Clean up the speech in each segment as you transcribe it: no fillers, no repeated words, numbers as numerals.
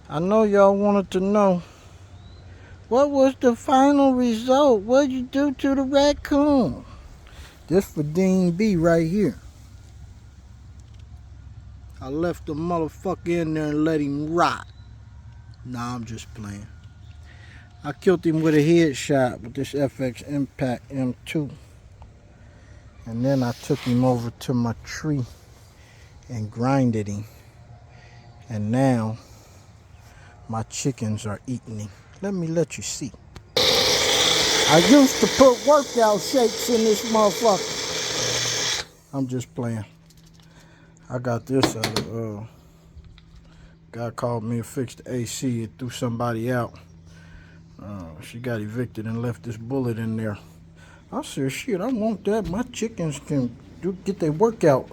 I know y'all wanted to know what was the final result. What'd you do to the raccoon? This for Dean B right here. I left the motherfucker in there and let him rot. Nah, I'm just playing. I killed him with a headshot with this FX Impact M2. And then I took him over to my tree and grinded him. And now my chickens are eating him. Let you see. I used to put workout shakes in this motherfucker. I'm just playing. I got this guy called me and fixed the AC. It threw somebody out. She got evicted and left this bullet in there. I said, shit, I want that. My chickens can get their workout,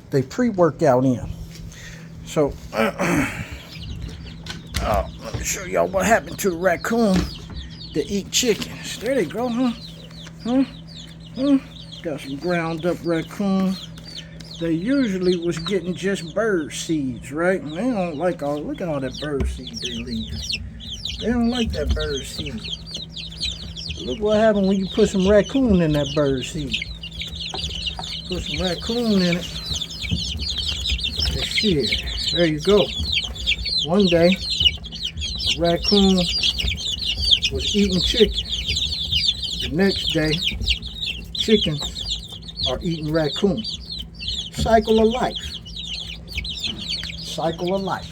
they pre-workout in. So, let me show y'all what happened to the raccoon that eat chickens. There they go, huh? Got some ground up raccoon. They usually was getting just bird seeds, right? They don't like look at all that bird seed they leave. They don't like that bird seed. Look what happened when you put some raccoon in that bird seed. Put some raccoon in it. And shit, there you go. One day, a raccoon was eating chicken. The next day, chickens are eating raccoon. Cycle of life. Cycle of life.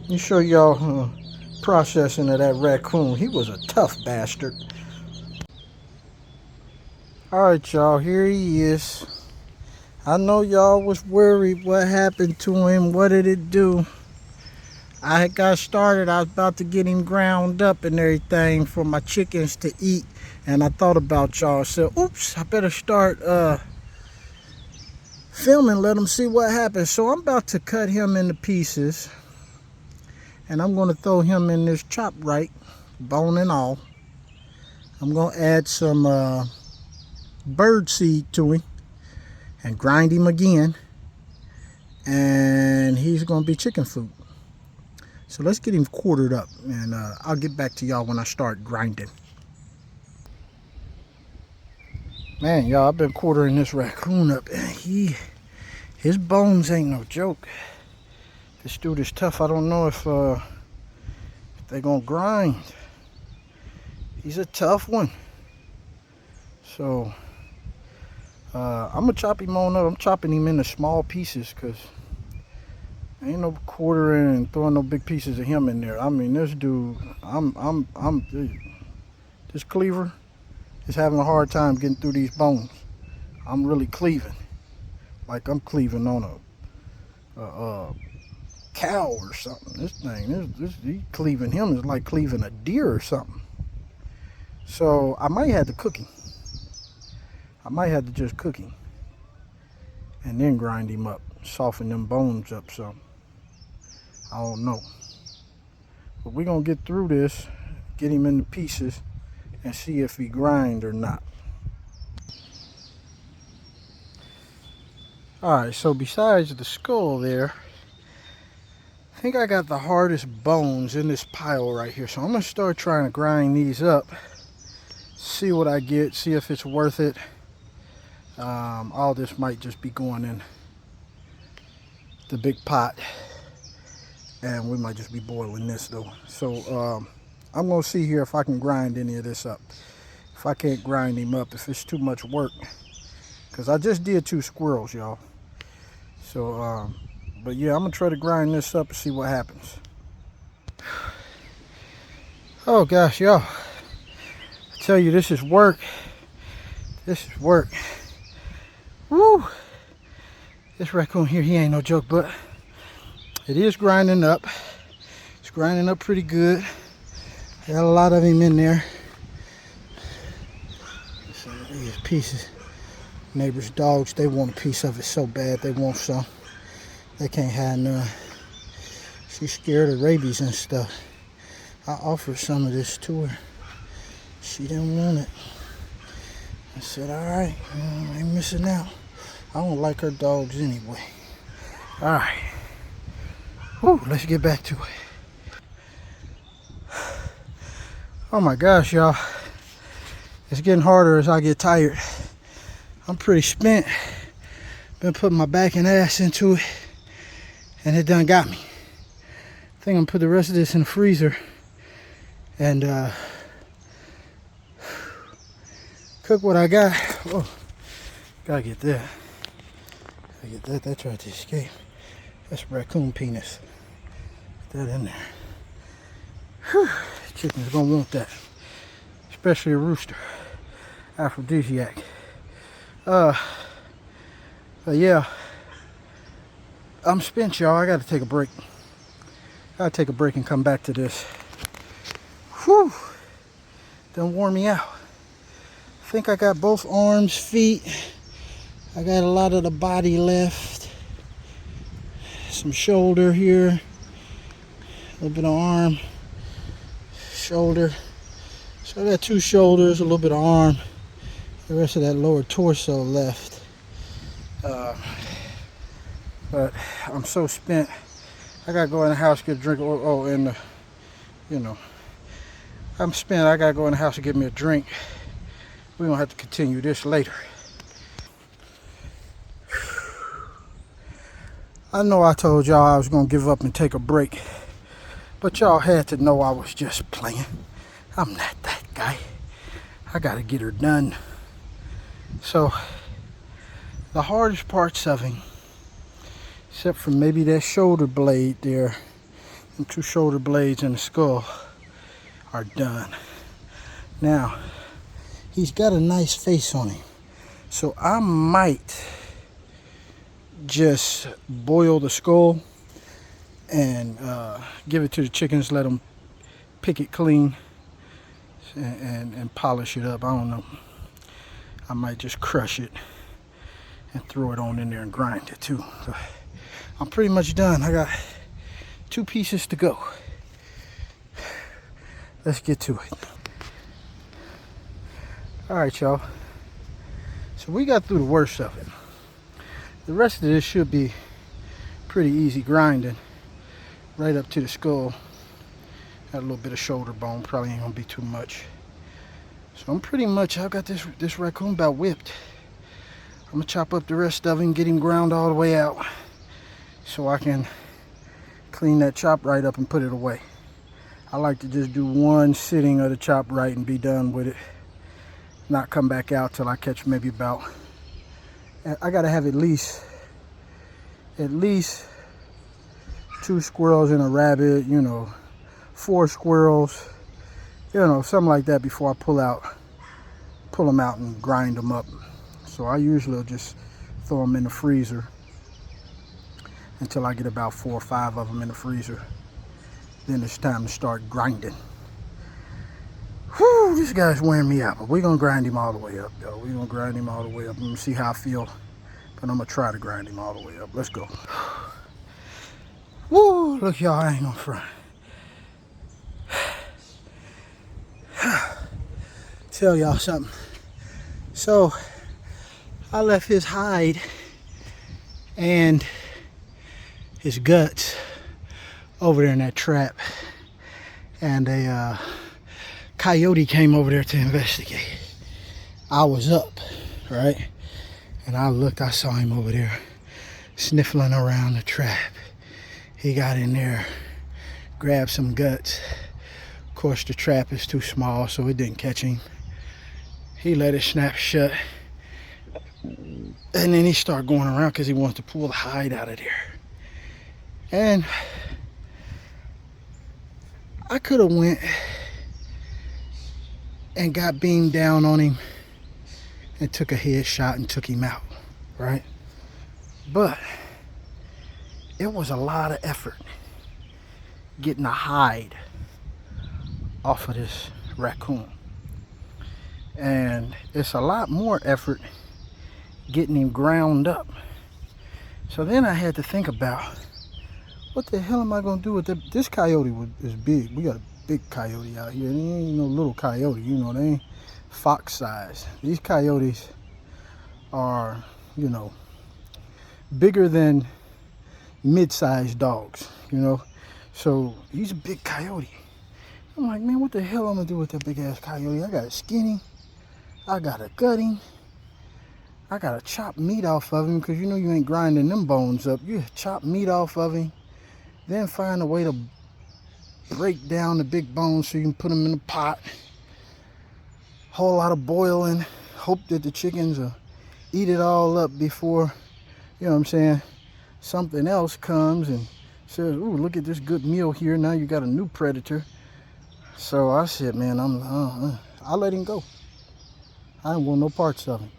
Let me show y'all processing of that raccoon. He was a tough bastard. Alright y'all, here he is. I know y'all was worried what happened to him. What did it do? I had got started. I was about to get him ground up and everything for my chickens to eat. And I thought about y'all. I said, oops, I better start filming. Let them see what happens. So I'm about to cut him into pieces. And I'm going to throw him in this chop right, bone and all. I'm going to add some bird seed to him and grind him again. And he's going to be chicken food. So let's get him quartered up. And I'll get back to y'all when I start grinding. Man, y'all, I've been quartering this raccoon up. And his bones ain't no joke. This dude is tough. I don't know if they're gonna grind. He's a tough one. So I'm gonna chop him on up. I'm chopping him into small pieces because ain't no quartering and throwing no big pieces of him in there. I mean, this dude, this cleaver is having a hard time getting through these bones. I'm really cleaving, like I'm cleaving on a cow or something. This thing, he cleaving him is like cleaving a deer or something. So I might have to cook him. I might have to just cook him and then grind him up, soften them bones up some. I don't know. But we're gonna get through this, get him into pieces, and see if he grind or not. Alright, so besides the skull there, I think I got the hardest bones in this pile right here. So I'm gonna start trying to grind these up, see what I get, see if it's worth it. All this might just be going in the big pot, and we might just be boiling this though. So I'm gonna see here if I can grind any of this up. If I can't grind him up, if it's too much work, because I just did 2 squirrels, y'all. So but yeah, I'm gonna try to grind this up and see what happens. Oh gosh, y'all, I tell you, this is work. This is work. Woo! This raccoon here, he ain't no joke, but it is grinding up. It's grinding up pretty good. Got a lot of him in there. So these pieces. Neighbors' dogs, they want a piece of it so bad. They want some. They can't have none. She's scared of rabies and stuff. I offered some of this to her. She didn't want it. I said, all right, I ain't missing out. I don't like her dogs anyway. All right. Whew, let's get back to it. Oh my gosh, y'all. It's getting harder as I get tired. I'm pretty spent. Been putting my back and ass into it, and it done got me. I think I'm gonna put the rest of this in the freezer and cook what I got. Oh, gotta get that. Gotta get that. That tried to escape. That's raccoon penis. Put that in there. Whew. Chicken's gonna want that, especially a rooster. Aphrodisiac. But yeah, I'm spent, y'all. I gotta take a break. Gotta take a break and come back to this. Whew. Done wore me out. I think I got both arms, feet. I got a lot of the body left. Some shoulder here. A little bit of arm. Shoulder. So I got 2 shoulders, a little bit of arm. The rest of that lower torso left. But I'm so spent. I gotta go in the house, get a drink. And you know, I'm spent. I gotta go in the house and get me a drink. We're gonna have to continue this later. I know I told y'all I was gonna give up and take a break, but y'all had to know I was just playing. I'm not that guy. I gotta get her done. So the hardest parts of him, except for maybe that shoulder blade there, and 2 shoulder blades in the skull, are done. Now, he's got a nice face on him, so I might just boil the skull and give it to the chickens, let them pick it clean and polish it up. I don't know. I might just crush it and throw it on in there and grind it too. So I'm pretty much done. I got 2 pieces to go. Let's get to it. All right, y'all. So we got through the worst of it. The rest of this should be pretty easy grinding. Right up to the skull. Got a little bit of shoulder bone. Probably ain't gonna be too much. So I'm pretty much, I've got this raccoon about whipped. I'm gonna chop up the rest of him, get him ground all the way out, so I can clean that chop right up and put it away. I like to just do 1 sitting of the chop right and be done with it. Not come back out till I catch maybe about, I gotta have at least 2 squirrels and a rabbit, you know, 4 squirrels, you know, something like that before I pull them out and grind them up. So I usually just throw them in the freezer until I get about 4 or 5 of them in the freezer. Then it's time to start grinding. Whew, this guy's wearing me out, but we're gonna grind him all the way up, yo. We're gonna grind him all the way up. I'm gonna see how I feel, but I'm gonna try to grind him all the way up. Let's go. Woo, look, y'all, I ain't gonna front. Tell y'all something. So I left his hide and his guts over there in that trap, and a coyote came over there to investigate. I was up, right, and I looked. I saw him over there sniffling around the trap. He got in there, grabbed some guts. Of course, the trap is too small, so it didn't catch him. He let it snap shut, and then he started going around because he wanted to pull the hide out of there. And I could have went and got beamed down on him and took a headshot and took him out, right? But it was a lot of effort getting a hide off of this raccoon. And it's a lot more effort getting him ground up. So then I had to think about, what the hell am I gonna do with this coyote? Is big. We got a big coyote out here. They ain't no little coyote, you know, they ain't fox size. These coyotes are, you know, bigger than mid-sized dogs, you know. So he's a big coyote. I'm like, man, what the hell I'm gonna do with that big ass coyote? I gotta skin him, I gotta gut him, I gotta chop meat off of him, because you know you ain't grinding them bones up. You chop meat off of him, then find a way to break down the big bones so you can put them in a pot. Whole lot of boiling, hope that the chickens will eat it all up before, you know what I'm saying, something else comes and says, ooh, look at this good meal here, now you got a new predator. So I said, man, I let him go. I don't want no parts of him.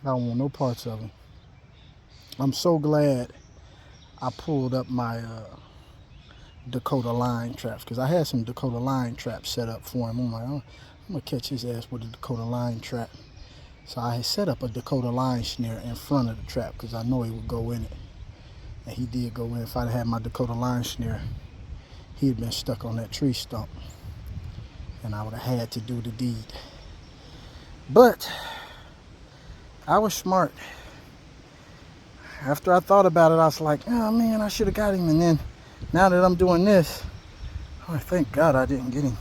I don't want no parts of him. I'm so glad I pulled up my Dakota line traps, because I had some Dakota line traps set up for him. I'm like, oh, I'm gonna catch his ass with a Dakota line trap. So I had set up a Dakota line snare in front of the trap because I know he would go in it. And he did go in. If I'd had my Dakota line snare, he had been stuck on that tree stump. And I would have had to do the deed. But I was smart. After I thought about it, I was like, oh man, I should have got him. And then now that I'm doing this, oh, thank God I didn't get him.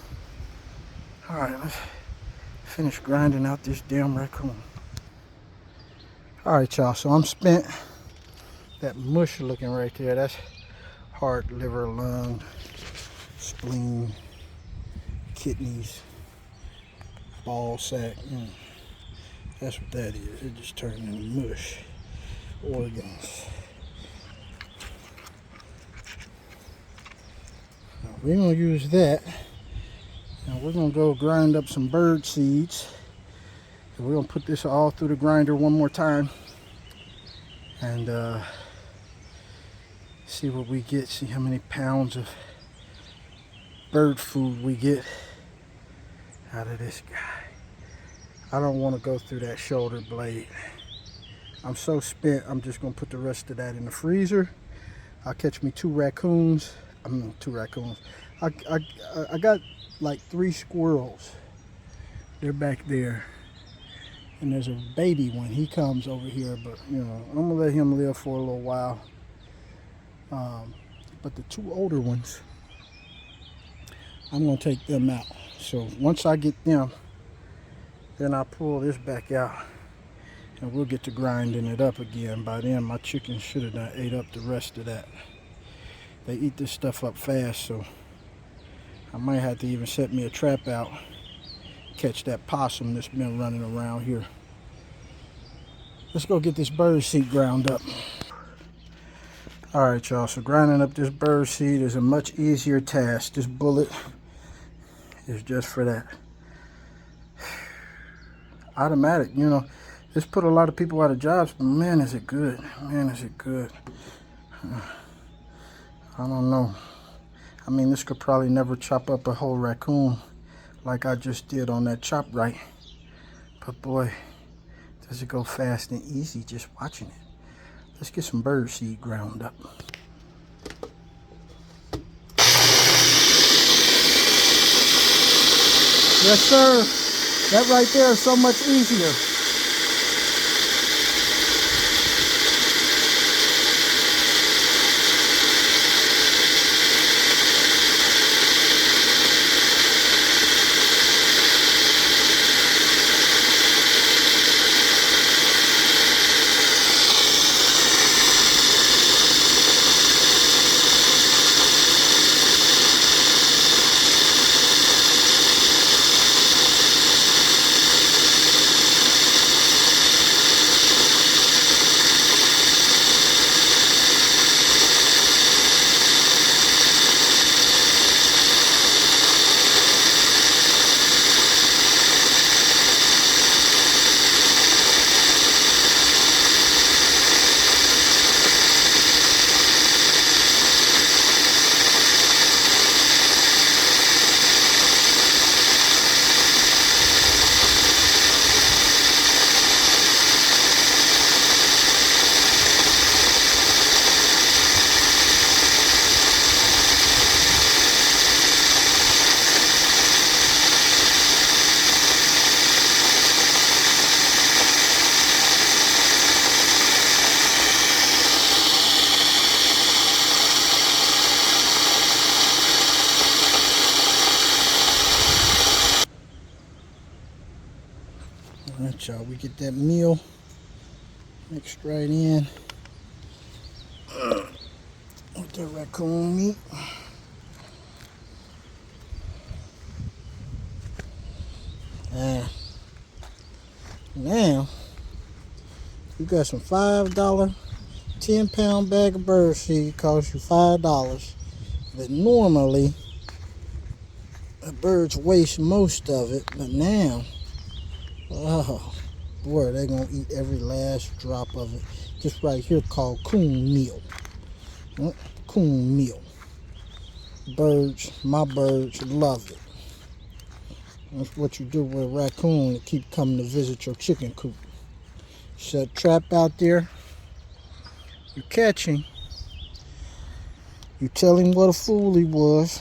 All right, let's finish grinding out this damn raccoon. All right, y'all, so I'm spent. That mush looking right there, that's heart, liver, lung, spleen, kidneys, ball sack. That's what that is. It just turned into mush. Organs. Now we're gonna use that. Now we're gonna go grind up some bird seeds. And we're gonna put this all through the grinder one more time and see what we get, see how many pounds of bird food we get out of this guy. I don't want to go through that shoulder blade. I'm so spent, I'm just gonna put the rest of that in the freezer. I'll catch me two raccoons. I got like 3 squirrels. They're back there. And there's a baby one. He comes over here, but you know, I'm gonna let him live for a little while. But the 2 older ones, I'm gonna take them out. So once I get them, then I'll pull this back out and we'll get to grinding it up again. By then my chickens should have done ate up the rest of that. They eat this stuff up fast, so I might have to even set me a trap out, catch that possum that's been running around here. Let's go get this bird seed ground up. All right, y'all, so grinding up this bird seed is a much easier task. This bullet is just for that. Automatic, you know, this put a lot of people out of jobs, but man, is it good. Man, is it good. I don't know. I mean, this could probably never chop up a whole raccoon like I just did on that chop right. But boy, does it go fast and easy just watching it. Let's get some bird seed ground up. Yes, sir. That right there is so much easier. Alright, y'all, we get that meal mixed right in with the raccoon meat. And now you got some $5 10-pound bag of bird seed, costs you $5. But normally the birds waste most of it, but now, oh boy, they're gonna eat every last drop of it. This right here called coon meal. Coon meal. Birds, my birds love it. That's what you do with a raccoon to keep coming to visit your chicken coop. Set a trap out there. You catch him. You tell him what a fool he was.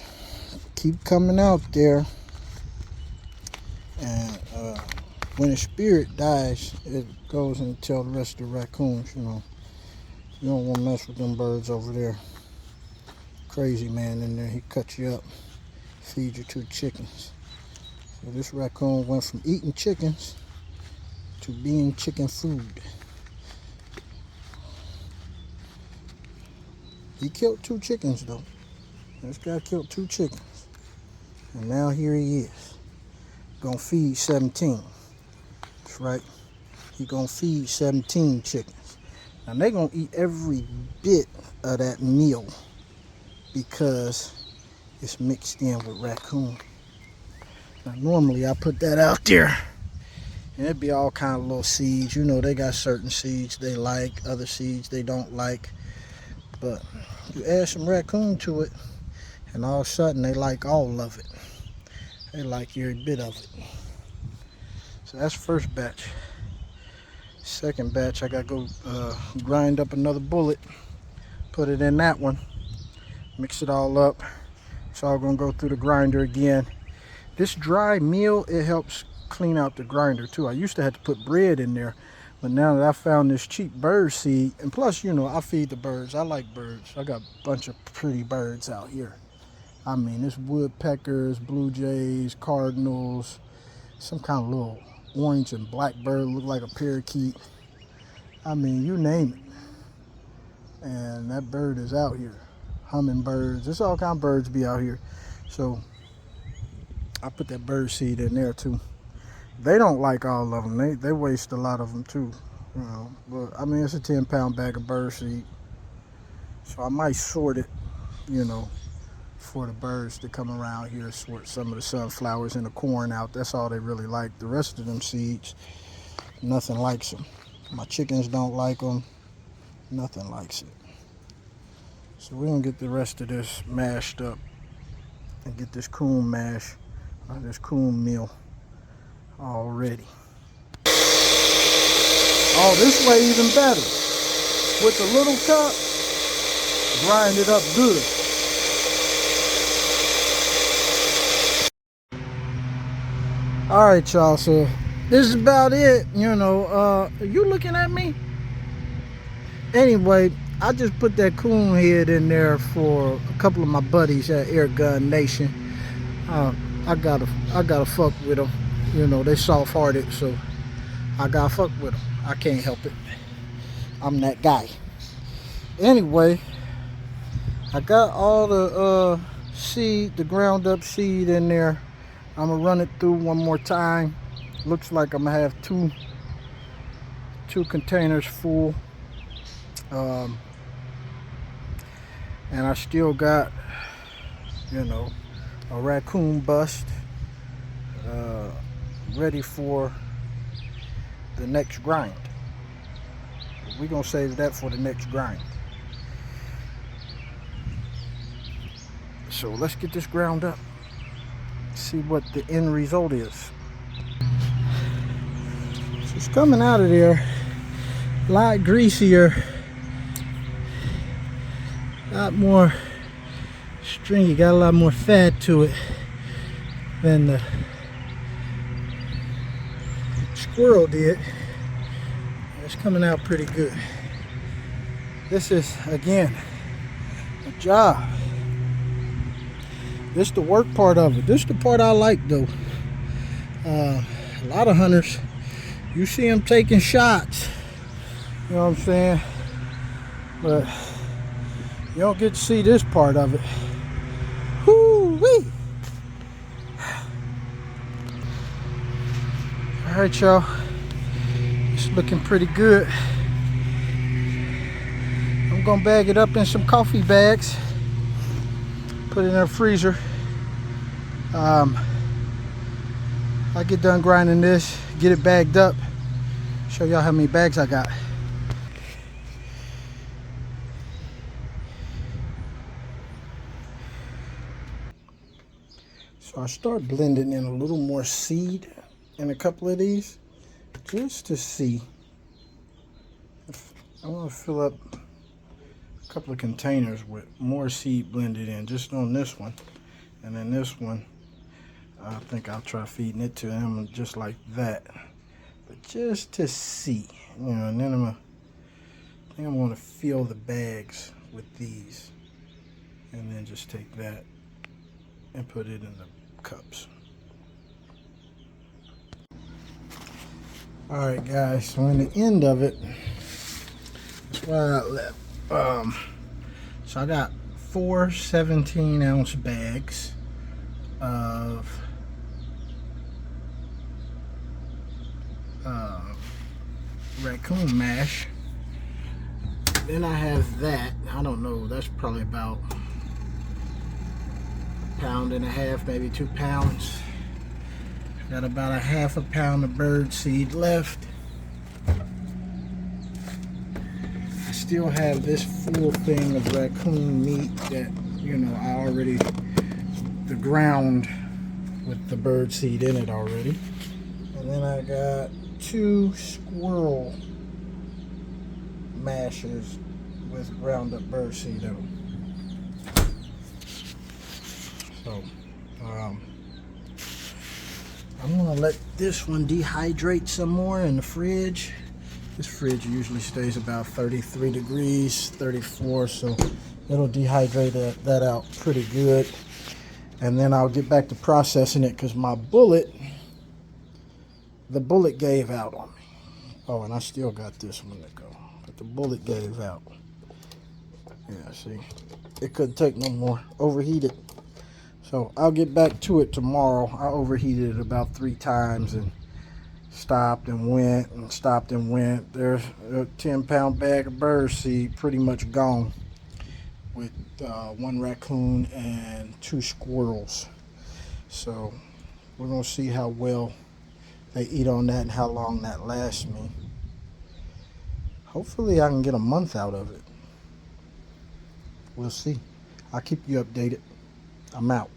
Keep coming out there. And when his spirit dies, it goes and tell the rest of the raccoons, you know, you don't want to mess with them birds over there. Crazy man in there. He cut you up, feed you to the chickens. So this raccoon went from eating chickens to being chicken food. He killed 2 chickens though. This guy killed 2 chickens. And now here he is. Gonna feed 17. That's right. He gonna feed 17 chickens. Now they gonna eat every bit of that meal because it's mixed in with raccoon. Now normally I put that out there and it'd be all kind of little seeds. You know, they got certain seeds they like, other seeds they don't like. But you add some raccoon to it and all of a sudden they like all of it. They like every bit of it. So that's first batch. Second batch, I gotta go grind up another bullet, put it in that one, mix it all up. It's all gonna go through the grinder again. This dry meal, it helps clean out the grinder too. I used to have to put bread in there, but now that I found this cheap bird seed, and plus, you know, I feed the birds. I like birds. I got a bunch of pretty birds out here. I mean, it's woodpeckers, blue jays, cardinals, some kind of little orange and black bird, look like a parakeet. I mean, you name it. And that bird is out here. Hummingbirds, there's all kind of birds be out here. So I put that bird seed in there too. They don't like all of them. They waste a lot of them too. You know, but I mean, it's a 10-pound bag of bird seed. So I might sort it, you know, for the birds to come around here, sort some of the sunflowers and the corn out. That's all they really like. The rest of them seeds, nothing likes them. My chickens don't like them. Nothing likes it. So we're gonna get the rest of this mashed up and get this coon mash, this coon meal all ready. Oh, this way even better. With the little cup, grind it up good. All right, y'all, so this is about it. You know, are you looking at me? Anyway, I just put that coon head in there for a couple of my buddies at Air Gun Nation. I gotta fuck with them. You know, they soft-hearted, so I gotta fuck with them. I can't help it. I'm that guy. Anyway, I got all the seed, the ground up seed in there. I'm gonna run it through one more time. Looks like I'm gonna have two containers full. And I still got, you know, a raccoon bust ready for the next grind. We're gonna save that for the next grind. So let's get this ground up, see what the end result is. So it's coming out of there a lot greasier, a lot more stringy, got a lot more fat to it than the squirrel did. It's coming out pretty good. This is, again, a job. This is the work part of it. This is the part I like, though. A lot of hunters, You see them taking shots. You know what I'm saying? But you don't get to see this part of it. Whoo-wee! Alright, y'all. It's looking pretty good. I'm gonna bag it up in some coffee bags. Put it in a freezer. I get done grinding this, get it bagged up, show y'all how many bags I got. So I start blending in a little more seed in a couple of these, just to see. I want to fill up a couple of containers with more seed blended in, just on this one. And then this one, I think I'll try feeding it to them just like that. But just to see, you know, and then I think I'm going to fill the bags with these. And then just take that and put it in the cups. Alright guys, so in the end of it, that's why I left. So I got 4 17-ounce bags of Raccoon mash. Then I have that, I don't know, that's probably about a pound and a half, maybe 2 pounds. Got about a half a pound of bird seed left. I still have this full thing of raccoon meat that, you know, I already, the ground with the bird seed in it already. And then I got 2 squirrel mashers with ground up bird seed in them. So, I'm gonna let this one dehydrate some more in the fridge. This fridge usually stays about 33 degrees, 34, so it'll dehydrate that out pretty good. And then I'll get back to processing it because my bullet, the bullet gave out on me. Oh, and I still got this one to go, but the bullet gave out. Yeah, see, it couldn't take no more, overheated. So I'll get back to it tomorrow. I overheated it about 3 times and stopped and went and stopped and went. There's a 10-pound bag of bird seed pretty much gone with 1 raccoon and 2 squirrels. So we're gonna see how well they eat on that and how long that lasts me. Hopefully I can get a month out of it. We'll see. I'll keep you updated. I'm out.